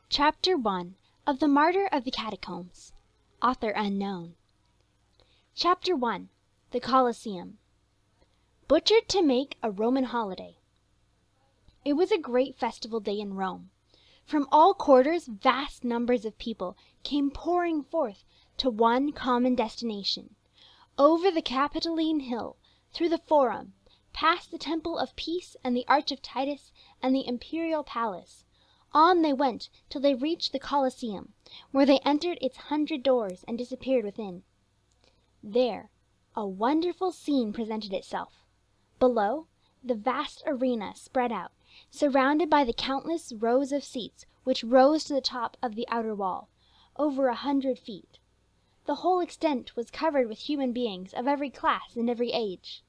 Chapter 1 of the Martyr of the Catacombs. Author unknown. Chapter 1 The Coliseum. Butchered to make a Roman holiday. It was a great festival day in Rome. From all quarters vast numbers of people came pouring forth to one common destination. Over the Capitoline Hill, through the Forum, past the Temple of Peace and the Arch of Titus and the Imperial Palace. On they went till they reached the Coliseum, where they entered its 100 doors and disappeared within. There a wonderful scene presented itself. Below, the vast arena spread out, surrounded by the countless rows of seats which rose to the top of the outer wall, over 100 feet. The whole extent was covered with human beings of every class and every age.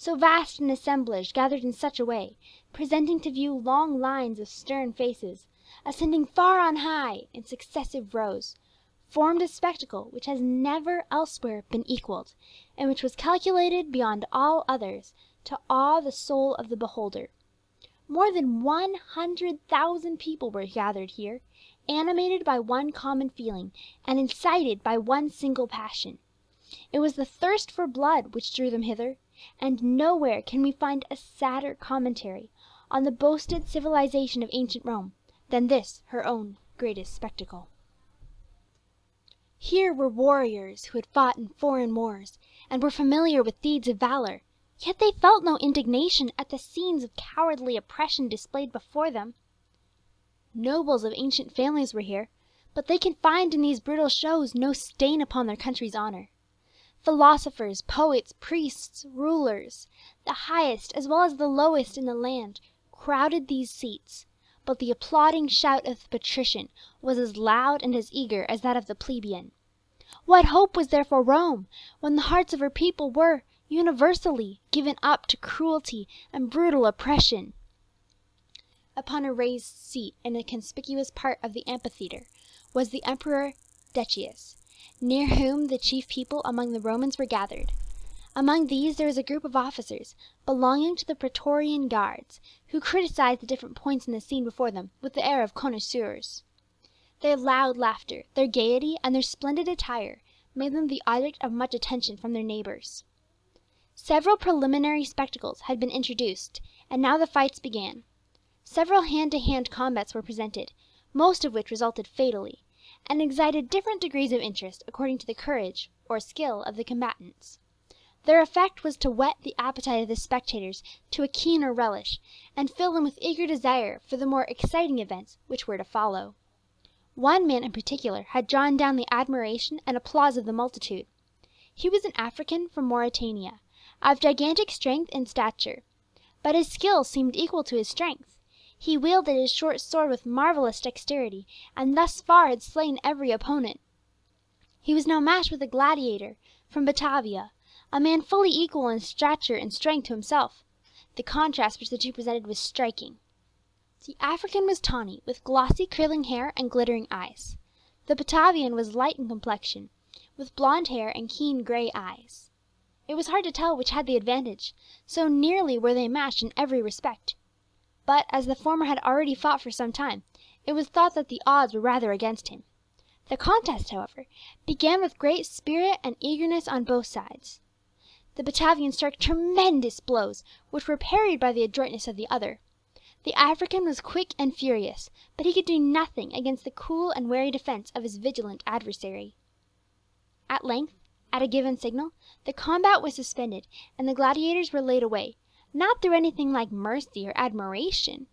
So vast an assemblage gathered in such a way, presenting to view long lines of stern faces, ascending far on high in successive rows, formed a spectacle which has never elsewhere been equalled, and which was calculated beyond all others to awe the soul of the beholder. More than 100,000 people were gathered here, animated by one common feeling, and incited by one single passion. It was the thirst for blood which drew them hither, and nowhere can we find a sadder commentary on the boasted civilization of ancient Rome than this her own greatest spectacle. Here were warriors who had fought in foreign wars, and were familiar with deeds of valor, yet they felt no indignation at the scenes of cowardly oppression displayed before them. Nobles of ancient families were here, but they can find in these brutal shows no stain upon their country's honor. Philosophers, poets, priests, rulers, the highest as well as the lowest in the land, crowded these seats, but the applauding shout of the patrician was as loud and as eager as that of the plebeian. What hope was there for Rome, when the hearts of her people were, universally, given up to cruelty and brutal oppression? Upon a raised seat in a conspicuous part of the amphitheatre was the Emperor Decius, near whom the chief people among the Romans were gathered. Among these there was a group of officers belonging to the Praetorian Guards, who criticized the different points in the scene before them with the air of connoisseurs. Their loud laughter, their gaiety, and their splendid attire made them the object of much attention from their neighbors. Several preliminary spectacles had been introduced, and now the fights began. Several hand-to-hand combats were presented, most of which resulted fatally, and excited different degrees of interest according to the courage or skill of the combatants. Their effect was to whet the appetite of the spectators to a keener relish, and fill them with eager desire for the more exciting events which were to follow. One man in particular had drawn down the admiration and applause of the multitude. He was an African from Mauritania, of gigantic strength and stature, but his skill seemed equal to his strength. He wielded his short sword with marvelous dexterity, and thus far had slain every opponent. He was now matched with a gladiator from Batavia, a man fully equal in stature and strength to himself. The contrast which the two presented was striking. The African was tawny, with glossy curling hair and glittering eyes. The Batavian was light in complexion, with blond hair and keen grey eyes. It was hard to tell which had the advantage, so nearly were they matched in every respect. But as the former had already fought for some time, it was thought that the odds were rather against him. The contest, however, began with great spirit and eagerness on both sides. The Batavian struck tremendous blows, which were parried by the adroitness of the other. The African was quick and furious, but he could do nothing against the cool and wary defence of his vigilant adversary. At length, at a given signal, the combat was suspended, and the gladiators were laid away, not through anything like mercy or admiration,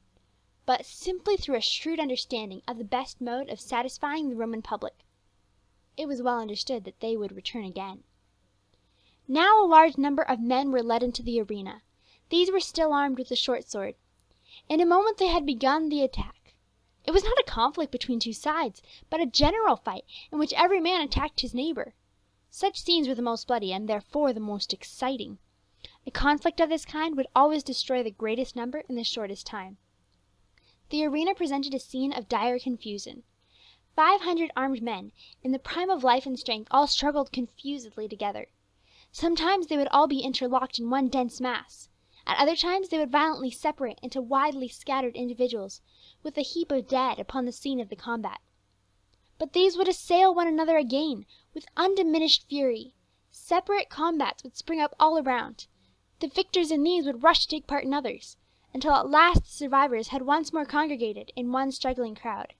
but simply through a shrewd understanding of the best mode of satisfying the Roman public. It was well understood that they would return again. Now a large number of men were led into the arena. These were still armed with the short sword. In a moment they had begun the attack. It was not a conflict between two sides, but a general fight in which every man attacked his neighbor. Such scenes were the most bloody, and therefore the most exciting. A conflict of this kind would always destroy the greatest number in the shortest time. The arena presented a scene of dire confusion. 500 armed men, in the prime of life and strength, all struggled confusedly together. Sometimes they would all be interlocked in one dense mass. At other times they would violently separate into widely scattered individuals, with a heap of dead upon the scene of the combat. But these would assail one another again with undiminished fury. Separate combats would spring up all around. The victors in these would rush to take part in others, until at last the survivors had once more congregated in one struggling crowd.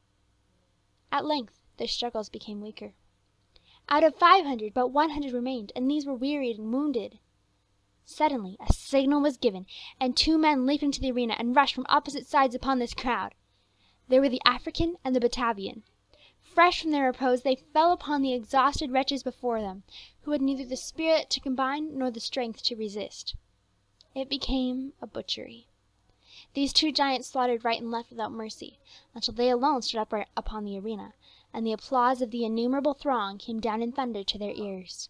At length their struggles became weaker. Out of 500, but 100 remained, and these were wearied and wounded. Suddenly a signal was given, and 2 men leaped into the arena and rushed from opposite sides upon this crowd. They were the African and the Batavian. Fresh from their repose, they fell upon the exhausted wretches before them, who had neither the spirit to combine nor the strength to resist. It became a butchery. These 2 giants slaughtered right and left without mercy, until they alone stood upright upon the arena, and the applause of the innumerable throng came down in thunder to their ears.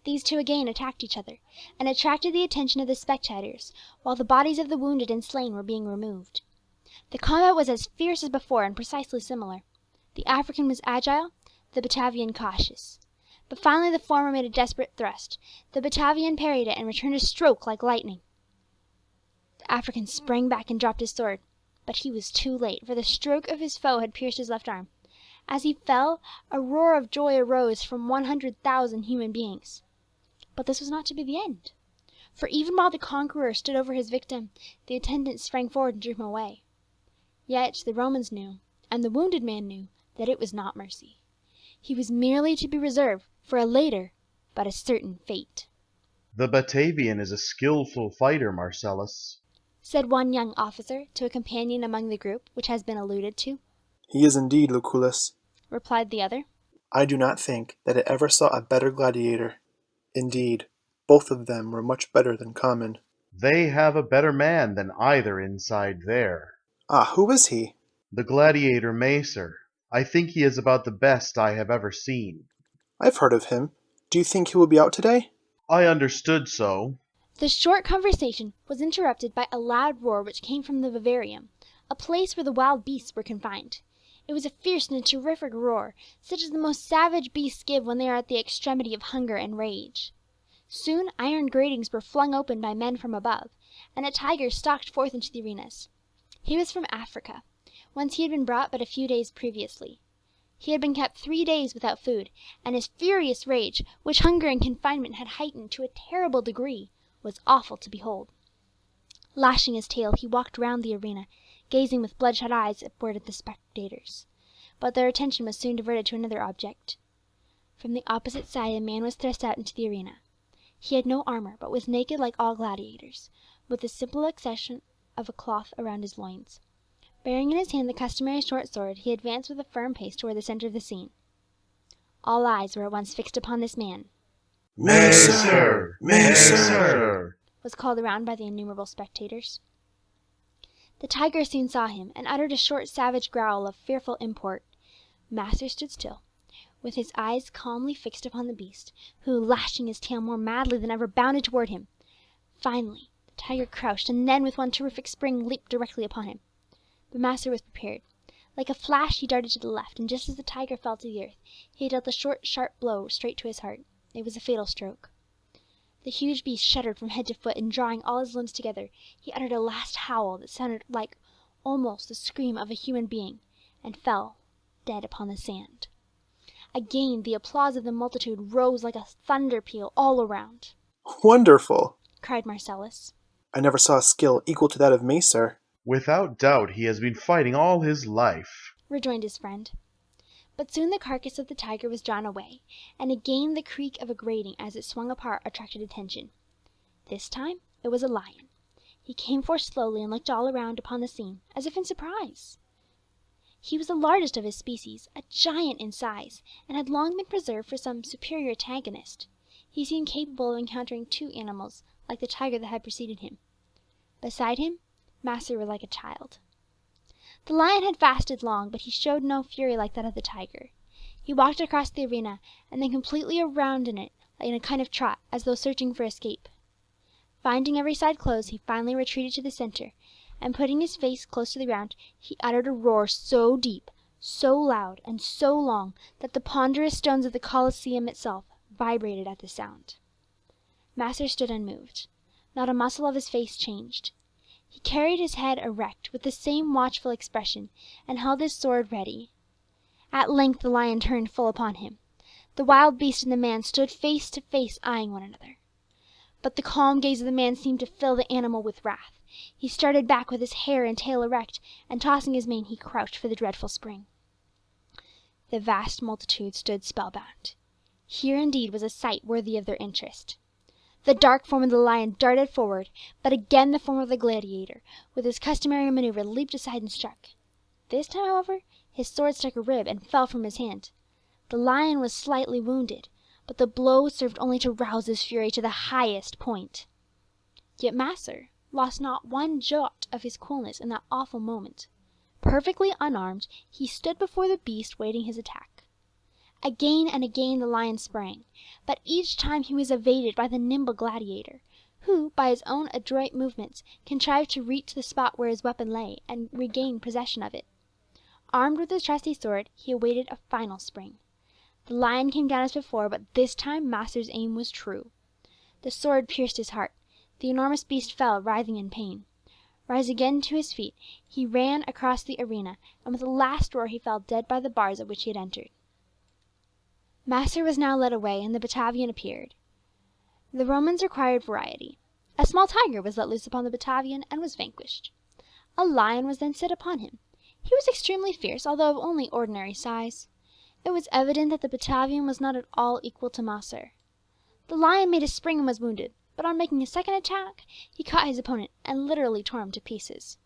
These 2 again attacked each other, and attracted the attention of the spectators, while the bodies of the wounded and slain were being removed. The combat was as fierce as before, and precisely similar. The African was agile, the Batavian cautious. But finally the former made a desperate thrust. The Batavian parried it and returned a stroke like lightning. The African sprang back and dropped his sword, but he was too late, for the stroke of his foe had pierced his left arm. As he fell, a roar of joy arose from 100,000 human beings. But this was not to be the end, for even while the conqueror stood over his victim, the attendants sprang forward and drew him away. Yet the Romans knew, and the wounded man knew, that it was not mercy. He was merely to be reserved for a later, but a certain fate. "The Batavian is a skillful fighter, Marcellus," said one young officer to a companion among the group which has been alluded to. "He is indeed, Lucullus," replied the other. "I do not think that I ever saw a better gladiator. Indeed, both of them were much better than common." "They have a better man than either inside there." "Ah, who is he?" "The gladiator Martyr. I think he is about the best I have ever seen." "I've heard of him. Do you think he will be out today?" "I understood so." The short conversation was interrupted by a loud roar which came from the vivarium, a place where the wild beasts were confined. It was a fierce and terrific roar, such as the most savage beasts give when they are at the extremity of hunger and rage. Soon iron gratings were flung open by men from above, and a tiger stalked forth into the arenas. He was from Africa, whence he had been brought but a few days previously. He had been kept 3 days without food, and his furious rage, which hunger and confinement had heightened to a terrible degree, was awful to behold. Lashing his tail, he walked round the arena, gazing with bloodshot eyes upward at the spectators. But their attention was soon diverted to another object. From the opposite side a man was thrust out into the arena. He had no armor, but was naked like all gladiators, with the simple exception of a cloth around his loins. Bearing in his hand the customary short sword, he advanced with a firm pace toward the center of the scene. All eyes were at once fixed upon this man. "Martyr! Martyr!" was called around by the innumerable spectators. The tiger soon saw him, and uttered a short savage growl of fearful import. Martyr stood still, with his eyes calmly fixed upon the beast, who, lashing his tail more madly than ever, bounded toward him. Finally the tiger crouched, and then with one terrific spring leaped directly upon him. But Martyr was prepared. Like a flash he darted to the left, and just as the tiger fell to the earth, he dealt a short, sharp blow straight to his heart. It was a fatal stroke. The huge beast shuddered from head to foot, and drawing all his limbs together, he uttered a last howl that sounded like almost the scream of a human being, and fell dead upon the sand. Again the applause of the multitude rose like a thunder peal all around. "Wonderful!" cried Marcellus. "I never saw a skill equal to that of Martyr." "Without doubt he has been fighting all his life," rejoined his friend. But soon the carcass of the tiger was drawn away, and again the creak of a grating as it swung apart attracted attention. This time it was a lion. He came forth slowly and looked all around upon the scene, as if in surprise. He was the largest of his species, a giant in size, and had long been preserved for some superior antagonist. He seemed capable of encountering 2 animals like the tiger that had preceded him. Beside him, Martyr was like a child. The lion had fasted long, but he showed no fury like that of the tiger. He walked across the arena, and then completely around in it in a kind of trot, as though searching for escape. Finding every side closed, he finally retreated to the center, and putting his face close to the ground, he uttered a roar so deep, so loud, and so long, that the ponderous stones of the Coliseum itself vibrated at the sound. Martyr stood unmoved. Not a muscle of his face changed. He carried his head erect with the same watchful expression, and held his sword ready. At length the lion turned full upon him. The wild beast and the man stood face to face, eyeing one another. But the calm gaze of the man seemed to fill the animal with wrath. He started back with his hair and tail erect, and tossing his mane he crouched for the dreadful spring. The vast multitude stood spellbound. Here indeed was a sight worthy of their interest. The dark form of the lion darted forward, but again the form of the gladiator, with his customary maneuver, leaped aside and struck. This time, however, his sword struck a rib and fell from his hand. The lion was slightly wounded, but the blow served only to rouse his fury to the highest point. Yet Martyr lost not one jot of his coolness in that awful moment. Perfectly unarmed, he stood before the beast waiting his attack. Again and again the lion sprang, but each time he was evaded by the nimble gladiator, who, by his own adroit movements, contrived to reach the spot where his weapon lay and regain possession of it. Armed with his trusty sword, he awaited a final spring. The lion came down as before, but this time Martyr's aim was true. The sword pierced his heart. The enormous beast fell, writhing in pain. Rising again to his feet, he ran across the arena, and with a last roar he fell dead by the bars at which he had entered. Martyr was now led away, and the Batavian appeared. The Romans required variety. A small tiger was let loose upon the Batavian, and was vanquished. A lion was then set upon him. He was extremely fierce, although of only ordinary size. It was evident that the Batavian was not at all equal to Martyr. The lion made a spring and was wounded, but on making a second attack, he caught his opponent and literally tore him to pieces.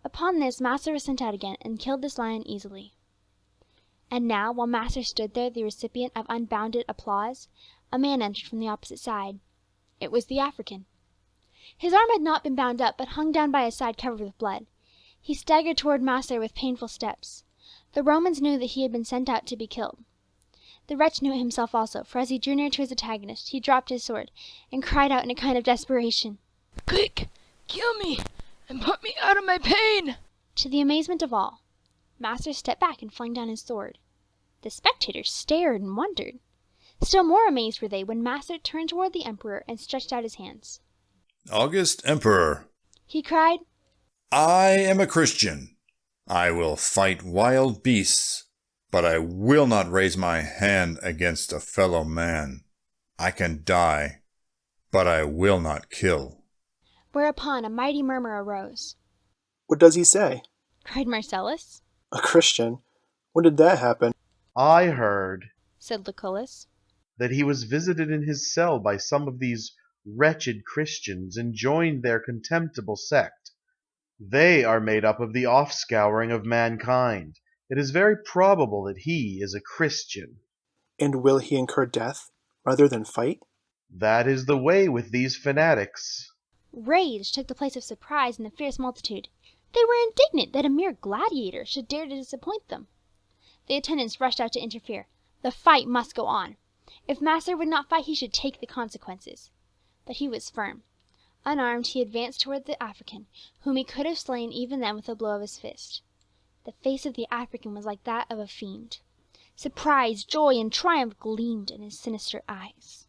Upon this Martyr was sent out again, and killed this lion easily. And now, while Martyr stood there the recipient of unbounded applause, a man entered from the opposite side. It was the African. His arm had not been bound up, but hung down by his side covered with blood. He staggered toward Martyr with painful steps. The Romans knew that he had been sent out to be killed. The wretch knew it himself also, for as he drew near to his antagonist, he dropped his sword, and cried out in a kind of desperation, "Quick, kill me, and put me out of my pain!" To the amazement of all, Martyr stepped back and flung down his sword. The spectators stared and wondered. Still more amazed were they when Martyr turned toward the emperor and stretched out his hands. "August Emperor," he cried, "I am a Christian. I will fight wild beasts, but I will not raise my hand against a fellow man. I can die, but I will not kill." Whereupon a mighty murmur arose. What does he say? Cried Marcellus. A Christian? When did that happen? I heard Said Lucullus. that he was visited in his cell by some of these wretched Christians, and joined their contemptible sect. They are made up of the offscouring of mankind. It is very probable that he is a Christian. And will he incur death rather than fight? That is the way with these fanatics. Rage took the place of surprise in the fierce multitude. They were indignant that a mere gladiator should dare to disappoint them. The attendants rushed out to interfere. The fight must go on. If Martyr would not fight, he should take the consequences. But he was firm. Unarmed, he advanced toward the African, whom he could have slain even then with a blow of his fist. The face of the African was like that of a fiend. Surprise, joy, and triumph gleamed in his sinister eyes.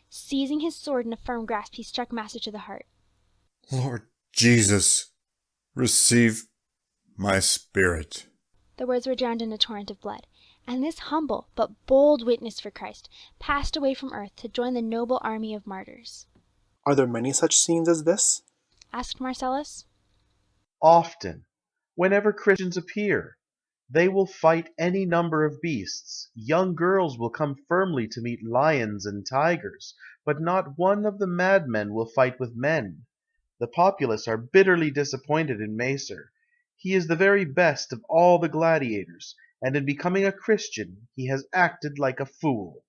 Seizing his sword in a firm grasp, he struck Martyr to the heart. "Lord Jesus, receive my spirit." The words were drowned in a torrent of blood, and this humble but bold witness for Christ passed away from earth to join the noble army of martyrs. Are there many such scenes as this? Asked Marcellus. Often, whenever Christians appear, they will fight any number of beasts. Young girls will come firmly to meet lions and tigers, but not one of the madmen will fight with men. The populace are bitterly disappointed in Martyr. He is the very best of all the gladiators, and in becoming a Christian he has acted like a fool.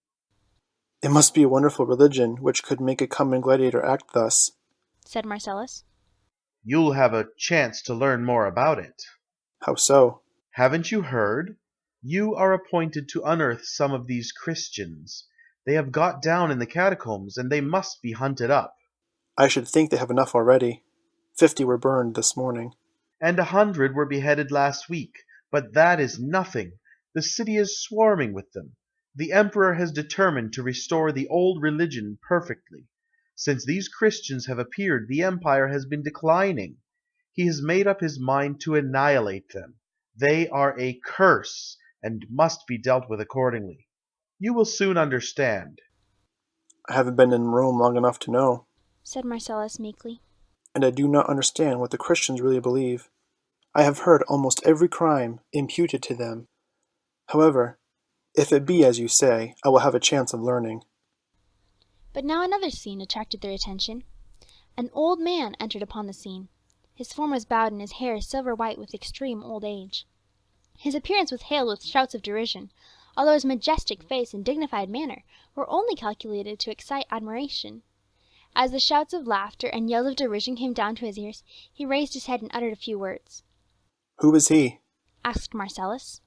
It must be a wonderful religion which could make a common gladiator act thus, Said Marcellus. You'll have a chance to learn more about it. How so? Haven't you heard? You are appointed to unearth some of these Christians. They have got down in the Catacombs, and they must be hunted up. I should think they have enough already. 50 were burned this morning. And 100 were beheaded last week, but that is nothing. The city is swarming with them. The emperor has determined to restore the old religion perfectly. Since these Christians have appeared, the empire has been declining. He has made up his mind to annihilate them. They are a curse, and must be dealt with accordingly. You will soon understand." I haven't been in Rome long enough to know, said Marcellus meekly. and I do not understand what the Christians really believe. I have heard almost every crime imputed to them. However, if it be as you say, I will have a chance of learning. But now another scene attracted their attention. An old man entered upon the scene. His form was bowed and his hair silver white with extreme old age. His appearance was hailed with shouts of derision, although his majestic face and dignified manner were only calculated to excite admiration. As the shouts of laughter and yells of derision came down to his ears, he raised his head and uttered a few words. Who is he? Asked Marcellus.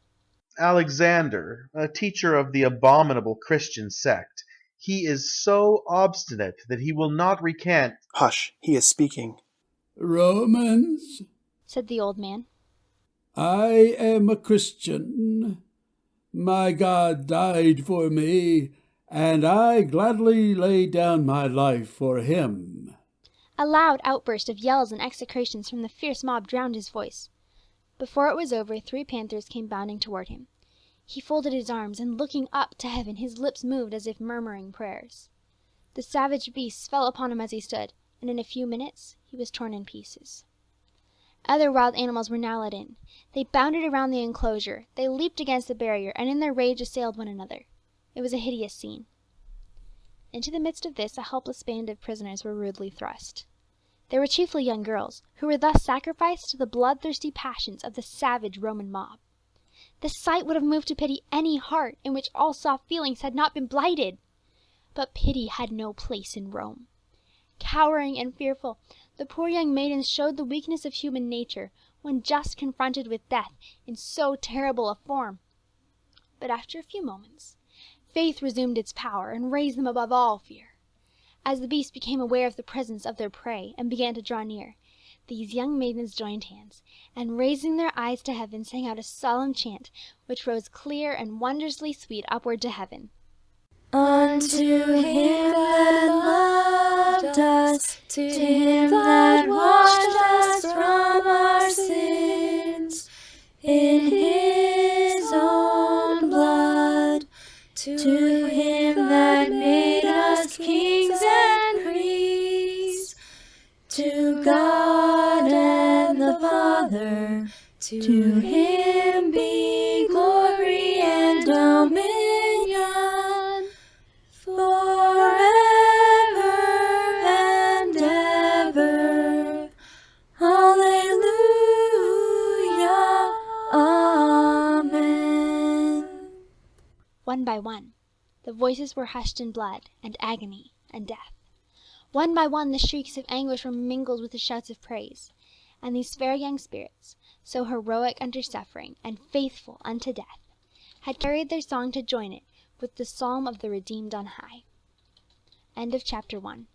"Alexander, a teacher of the abominable Christian sect. He is so obstinate that he will not recant—" Hush, he is speaking. "Romans, said the old man. I am a Christian. My God died for me, and I gladly lay down my life for him." A loud outburst of yells and execrations from the fierce mob drowned his voice. Before it was over, 3 panthers came bounding toward him. He folded his arms, and looking up to heaven, his lips moved as if murmuring prayers. The savage beasts fell upon him as he stood, and in a few minutes he was torn in pieces. Other wild animals were now let in. They bounded around the enclosure, they leaped against the barrier, and in their rage assailed one another. It was a hideous scene. Into the midst of this a helpless band of prisoners were rudely thrust. They were chiefly young girls, who were thus sacrificed to the bloodthirsty passions of the savage Roman mob. The sight would have moved to pity any heart in which all soft feelings had not been blighted. But pity had no place in Rome. Cowering and fearful, the poor young maidens showed the weakness of human nature when just confronted with death in so terrible a form. But after a few moments, faith resumed its power and raised them above all fear. As the beasts became aware of the presence of their prey and began to draw near, these young maidens joined hands, and raising their eyes to heaven, sang out a solemn chant which rose clear and wondrously sweet upward to heaven. Unto him that loved us, to him that washed us from our sins, in his own blood, to him that made us kings and priests, to God and the Father, to him be glory and dominion, forever and ever. Hallelujah. Amen. One by one, the voices were hushed in blood and agony and death. One by one, the shrieks of anguish were mingled with the shouts of praise, and these fair young spirits, so heroic under suffering and faithful unto death, had carried their song to join it with the psalm of the redeemed on high. End of chapter 1.